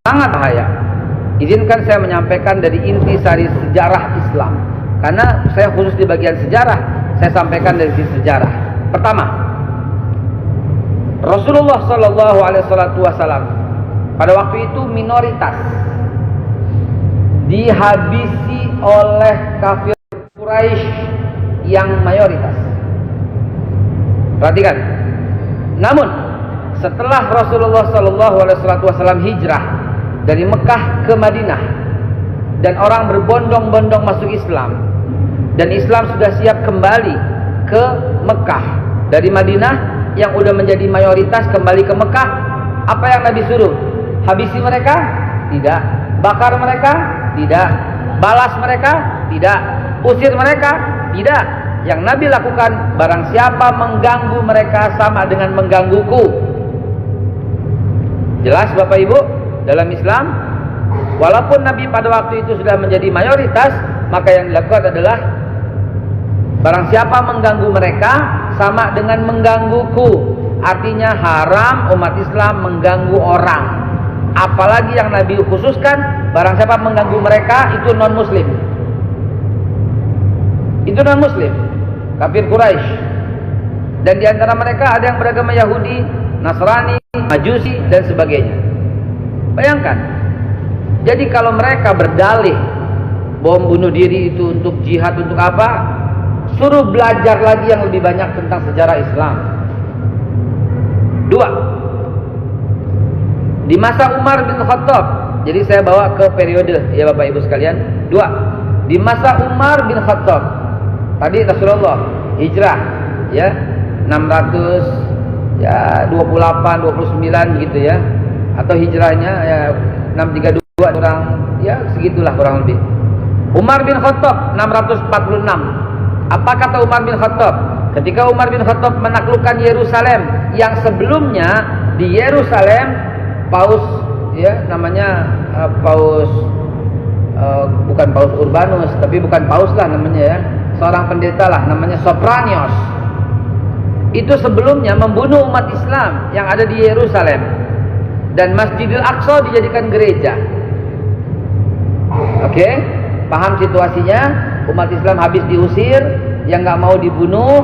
sangat bahaya. Izinkan saya menyampaikan dari intisari sejarah Islam, karena saya khusus di bagian sejarah. Saya sampaikan dari sisi sejarah. Pertama, Rasulullah Shallallahu Alaihi Wasallam pada waktu itu minoritas, dihabisi oleh kafir Quraisy yang mayoritas. Perhatikan. Namun setelah Rasulullah Shallallahu Alaihi Wasallam hijrah dari Mekah ke Madinah dan orang berbondong-bondong masuk Islam, dan Islam sudah siap kembali ke Mekah dari Madinah yang udah menjadi mayoritas kembali ke Mekah, apa yang Nabi suruh? Habisi mereka? Tidak. Bakar mereka? Tidak. Balas mereka? Tidak. Usir mereka? Tidak. Yang Nabi lakukan, barang siapa mengganggu mereka sama dengan menggangguku. Jelas Bapak Ibu, dalam Islam walaupun Nabi pada waktu itu sudah menjadi mayoritas, maka yang dilakukan adalah barang siapa mengganggu mereka sama dengan menggangguku. Artinya haram umat Islam mengganggu orang. Apalagi yang Nabi khususkan, barang siapa mengganggu mereka itu non muslim. Itu non muslim, kafir Quraisy. Dan di antara mereka ada yang beragama Yahudi, Nasrani, Majusi dan sebagainya. Bayangkan. Jadi kalau mereka berdalih bom bunuh diri itu untuk jihad, untuk apa? Suruh belajar lagi yang lebih banyak tentang sejarah Islam. Dua, di masa Umar bin Khattab. Jadi saya bawa ke periode ya Bapak Ibu sekalian. Dua, di masa Umar bin Khattab. Tadi Rasulullah hijrah ya 600 ya 28 29 gitu ya, atau hijrahnya ya 632 kurang ya segitulah kurang lebih. Umar bin Khattab 646. Apa kata Umar bin Khattab? Ketika Umar bin Khattab menaklukkan Yerusalem, yang sebelumnya di Yerusalem Paus ya namanya Paus bukan Paus Urbanus, tapi bukan Paus lah namanya ya, seorang pendeta lah namanya Sopranios. Itu sebelumnya membunuh umat Islam yang ada di Yerusalem, dan Masjidil Aqsa dijadikan gereja. Oke, paham situasinya? Umat Islam habis diusir, yang nggak mau dibunuh,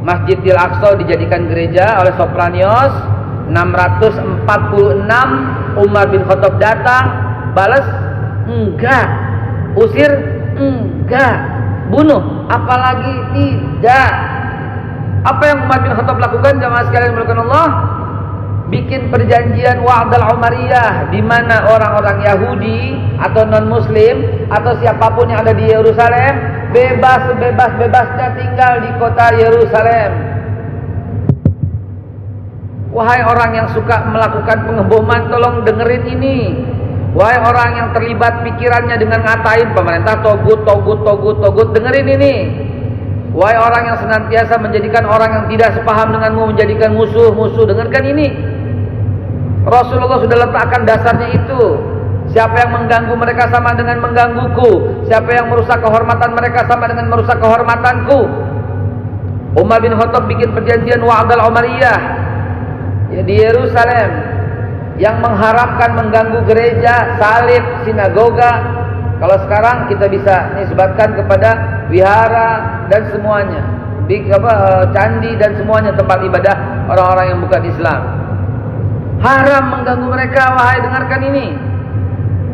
Masjidil Aqsa dijadikan gereja oleh Sopranios. 646 Umar bin Khattab datang, balas enggak, usir enggak, bunuh apalagi tidak. Apa yang Umar bin Khattab lakukan jamaah sekalian melakukan Allah? Bikin perjanjian Wa'dal Umariyah, di mana orang-orang Yahudi atau non-Muslim atau siapapun yang ada di Yerusalem bebas-bebasnya tinggal di kota Yerusalem. Wahai orang yang suka melakukan pengeboman, tolong dengerin ini. Wahai orang yang terlibat pikirannya dengan ngatain pemerintah togut, dengerin ini. Wahai orang yang senantiasa menjadikan orang yang tidak sepaham denganmu menjadikan musuh-musuh, dengarkan ini. Rasulullah sudah letakkan dasarnya itu. Siapa yang mengganggu mereka sama dengan menggangguku. Siapa yang merusak kehormatan mereka sama dengan merusak kehormatanku. Umar bin Khattab bikin perjanjian Wa'dal Umariyah ya, di Yerusalem, yang mengharamkan mengganggu gereja, salib, sinagoga. Kalau sekarang kita bisa nisbatkan kepada wihara dan semuanya, candi dan semuanya tempat ibadah orang-orang yang bukan Islam. Haram mengganggu mereka. Wahai dengarkan ini,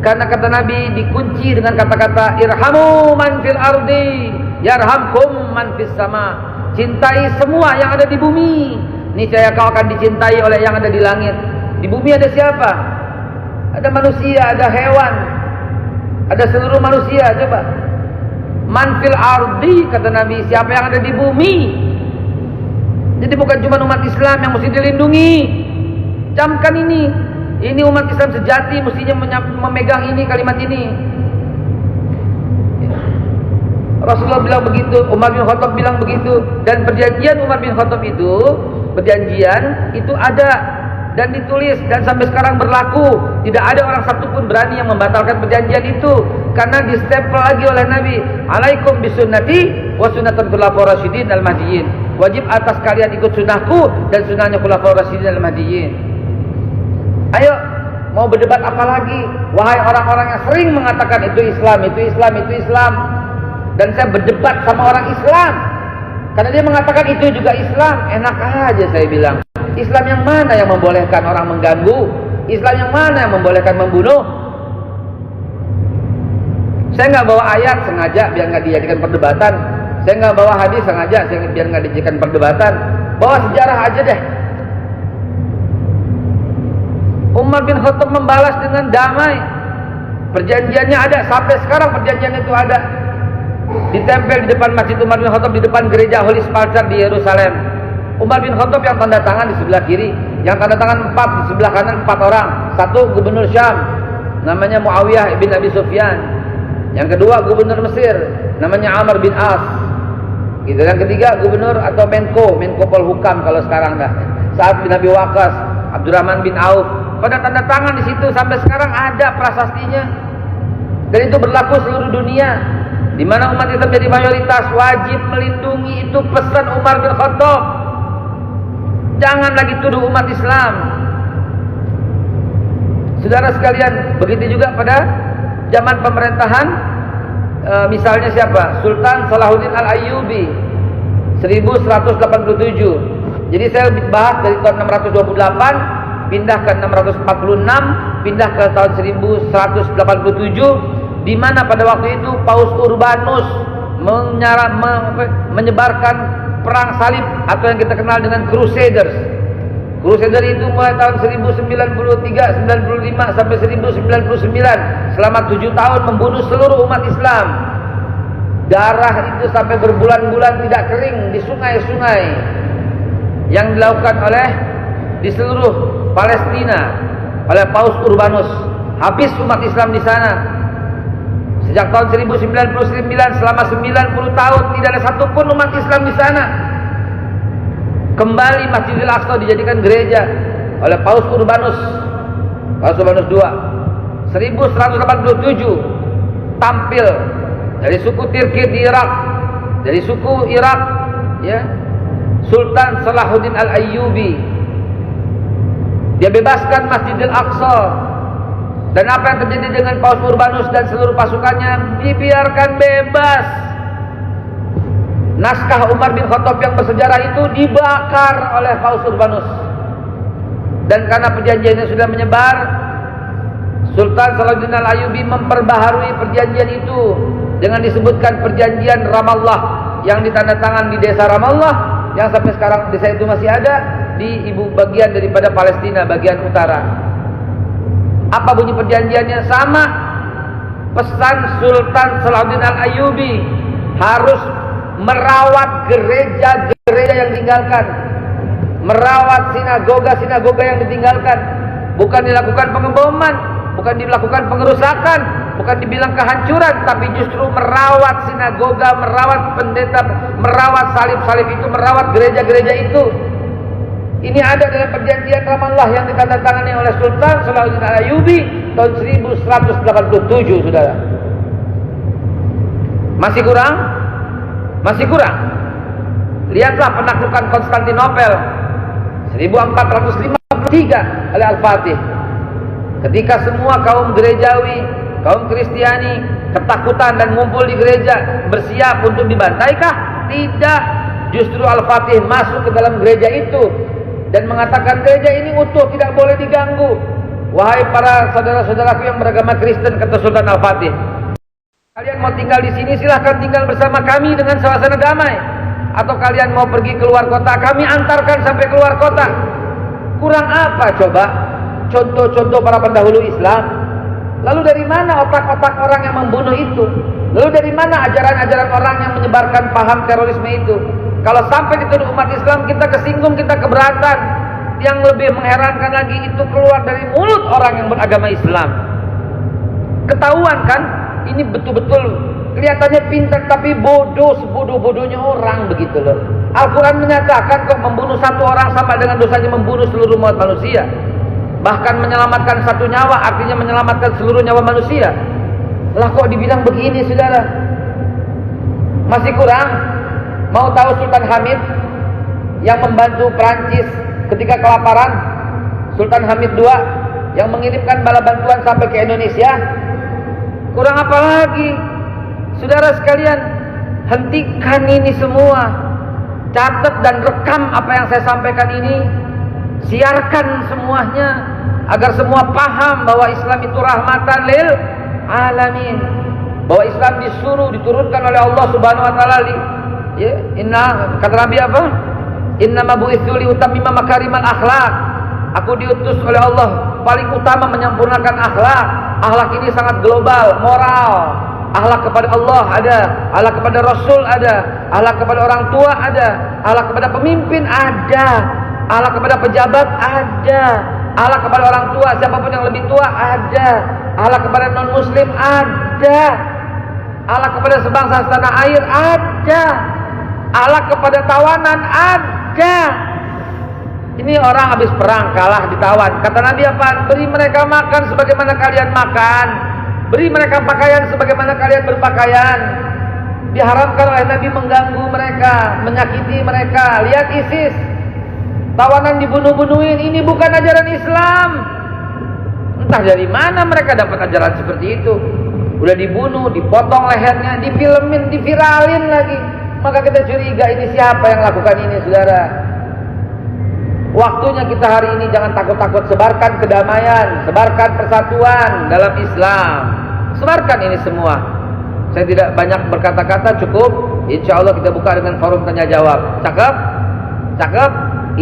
karena kata Nabi dikunci dengan kata-kata irhamu man fil ardi yarhamkum man fis sama. Cintai semua yang ada di bumi, niscaya kau akan dicintai oleh yang ada di langit. Di bumi ada siapa? Ada manusia, ada hewan, ada seluruh manusia. Coba, man fil ardi kata Nabi, siapa yang ada di bumi. Jadi bukan cuma umat Islam yang mesti dilindungi. Camkan ini umat Islam sejati mestinya memegang ini, kalimat ini. Rasulullah bilang begitu, Umar bin Khattab bilang begitu, dan perjanjian Umar bin Khattab itu, perjanjian itu ada dan ditulis dan sampai sekarang berlaku. Tidak ada orang satu pun berani yang membatalkan perjanjian itu, karena distempel lagi oleh Nabi. Alaikum bisunnati wa sunnatul khulafaur rasyidin al-mahdiyyin. Wajib atas kalian ikut sunnahku dan sunnahnya khulafaur rasyidin al-mahdiyyin. Ayo Mau berdebat apa lagi? Wahai orang-orang yang sering mengatakan itu Islam, itu Islam, itu Islam. Dan saya berdebat sama orang Islam karena dia mengatakan itu juga Islam. Enak aja saya bilang. Islam yang mana yang membolehkan orang mengganggu? Islam yang mana yang membolehkan membunuh? Saya nggak bawa ayat sengaja biar nggak dijadikan perdebatan. Saya nggak bawa hadis sengaja biar nggak dijadikan perdebatan. Bawa sejarah aja deh. Umar bin Khattab membalas dengan damai. Perjanjiannya ada, sampai sekarang perjanjian itu ada. Ditempel di depan Masjid Umar bin Khattab, di depan gereja Holy Sepulchre di Yerusalem. Umar bin Khattab yang tanda tangan di sebelah kiri, yang tanda tangan 4 di sebelah kanan 4 orang. Satu gubernur Syam, namanya Muawiyah bin Abi Sufyan. Yang kedua gubernur Mesir, namanya Amr bin As. Gitu. Yang ketiga gubernur atau Menko Polhukam kalau sekarang dah. Sa'ad bin Abi Waqqas, Abdurrahman bin Auf. Pada tanda tangan di situ sampai sekarang ada prasastinya. Dan itu berlaku seluruh dunia. Di mana umat Islam jadi mayoritas, wajib melindungi, itu pesan Umar bin Khattab. Jangan lagi tuduh umat Islam. Saudara sekalian, begitu juga pada zaman pemerintahan misalnya siapa? Sultan Salahuddin Al-Ayyubi 1187. Jadi saya bahas dari tahun 628 pindah ke 646, pindah ke tahun 1187, di mana pada waktu itu Paus Urbanus menyebarkan perang salib atau yang kita kenal dengan Crusaders. Crusader itu mulai tahun 1093, 95 sampai 1099, selama 7 tahun membunuh seluruh umat Islam. Darah itu sampai berbulan-bulan tidak kering di sungai-sungai yang dilakukan oleh di seluruh Palestina oleh Paus Urbanus. Habis umat Islam di sana. Sejak tahun 1099 selama 90 tahun tidak ada satupun umat Islam di sana. Kembali Masjidil Aqsa dijadikan gereja oleh Paus Urbanus II. 1187 tampil dari suku Tirkir di Irak, dari suku Irak, ya, Sultan Salahuddin Al-Ayyubi. Dia bebaskan Masjidil Aqsa. Dan apa yang terjadi dengan Paus Urbanus dan seluruh pasukannya? Dibiarkan bebas. Naskah Umar bin Khattab yang bersejarah itu dibakar oleh Paus Urbanus. Dan karena perjanjiannya sudah menyebar, Sultan Salahuddin Al-Ayyubi memperbaharui perjanjian itu dengan disebutkan perjanjian Ramallah yang ditandatangan di desa Ramallah, yang sampai sekarang desa itu masih ada di ibu bagian daripada Palestina bagian utara. Apa bunyi perjanjiannya? Sama. Pesan Sultan Salahuddin Al-Ayyubi harus merawat gereja-gereja yang ditinggalkan, merawat sinagoga-sinagoga yang ditinggalkan. Bukan dilakukan pengeboman, bukan dilakukan pengerusakan, bukan dibilang kehancuran, tapi justru merawat sinagoga, merawat pendeta, merawat salib-salib itu, merawat gereja-gereja itu. Ini ada dalam perjanjian Ramallah yang ditandatangani oleh Sultan Salahuddin Al-Ayyubi tahun 1187, saudara. Masih kurang? Masih kurang. Lihatlah penaklukan Konstantinopel 1453 oleh Al-Fatih. Ketika semua kaum gerejawi, kaum Kristiani ketakutan dan ngumpul di gereja, bersiap untuk dibantaikah? Tidak. Justru Al-Fatih masuk ke dalam gereja itu dan mengatakan gereja ini utuh, tidak boleh diganggu. Wahai para saudara-saudaraku yang beragama Kristen, kata Sultan Al-Fatih, kalian mau tinggal di sini silahkan tinggal bersama kami dengan suasana damai. Atau kalian mau pergi keluar kota, kami antarkan sampai keluar kota. Kurang apa coba? Contoh-contoh para pendahulu Islam. Lalu dari mana otak-otak orang yang membunuh itu? Lalu dari mana ajaran-ajaran orang yang menyebarkan paham terorisme itu? Kalau sampai dituduh umat Islam, kita kesinggung, kita keberatan. Yang lebih mengherankan lagi, itu keluar dari mulut orang yang beragama Islam. Ketahuan kan? Ini betul-betul kelihatannya pintar tapi bodoh, sebodoh-bodohnya orang, begitu loh. Al-Quran menyatakan kok membunuh satu orang sama dengan dosanya membunuh seluruh umat manusia. Bahkan menyelamatkan satu nyawa artinya menyelamatkan seluruh nyawa manusia. Lah kok dibilang begini, saudara? Masih kurang? Mau tahu Sultan Hamid yang membantu Perancis ketika kelaparan? Sultan Hamid II yang mengirimkan bala bantuan sampai ke Indonesia. Kurang apa lagi? Saudara sekalian, hentikan ini semua. Catat dan rekam apa yang saya sampaikan ini. Siarkan semuanya agar semua paham bahwa Islam itu rahmatan lil alamin. Bahwa Islam disuruh, diturunkan oleh Allah Subhanahu wa taala. Ya, kata Nabi apa? Innama bu'itsu li utammima makarimal akhlak. Aku diutus oleh Allah paling utama menyempurnakan akhlak. Akhlak ini sangat global, moral. Akhlak kepada Allah ada, akhlak kepada Rasul ada, akhlak kepada orang tua ada, akhlak kepada pemimpin ada, akhlak kepada pejabat ada, akhlak kepada orang tua siapapun yang lebih tua ada, akhlak kepada non muslim ada, akhlak kepada sebangsa setanah air ada, akhlak kepada tawanan ada. Ini orang habis perang kalah ditawan. Kata Nabi apa? Beri mereka makan sebagaimana kalian makan. Beri mereka pakaian sebagaimana kalian berpakaian. Diharamkan oleh Nabi mengganggu mereka, menyakiti mereka. Lihat ISIS, tawanan dibunuh-bunuhin. Ini bukan ajaran Islam. Entah dari mana mereka dapat ajaran seperti itu. Udah dibunuh, dipotong lehernya, difilmin, diviralin lagi. Maka kita curiga, ini siapa yang lakukan ini, saudara? Waktunya kita hari ini jangan takut-takut, sebarkan kedamaian, sebarkan persatuan dalam Islam. Sebarkan ini semua. Saya tidak banyak berkata-kata, cukup. Insya Allah kita buka dengan forum tanya jawab. Cakep? Cakep?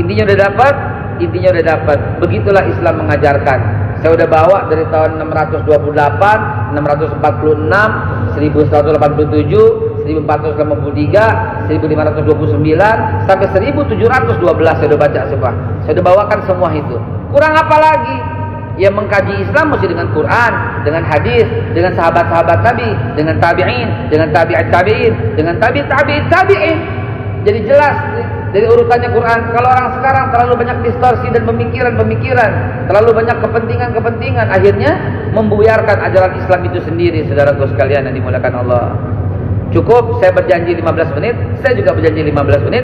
Intinya udah dapat? Intinya udah dapat. Begitulah Islam mengajarkan. Saya udah bawa dari tahun 628, 646, 1187, 1453, 1529 sampai 1712 saya udah baca semua. Saya udah bawakan semua itu. Kurang apa lagi? Yang mengkaji Islam mesti dengan Quran, dengan hadis, dengan sahabat-sahabat Nabi, dengan tabi'in, dengan tabi'at tabi'in, dengan tabi'in. Jadi jelas dari urutannya Quran. Kalau orang sekarang terlalu banyak distorsi dan pemikiran-pemikiran, terlalu banyak kepentingan-kepentingan, akhirnya membuyarkan ajaran Islam itu sendiri. Saudaraku sekalian yang dimuliakan Allah. Cukup, saya berjanji 15 menit, saya juga berjanji 15 menit.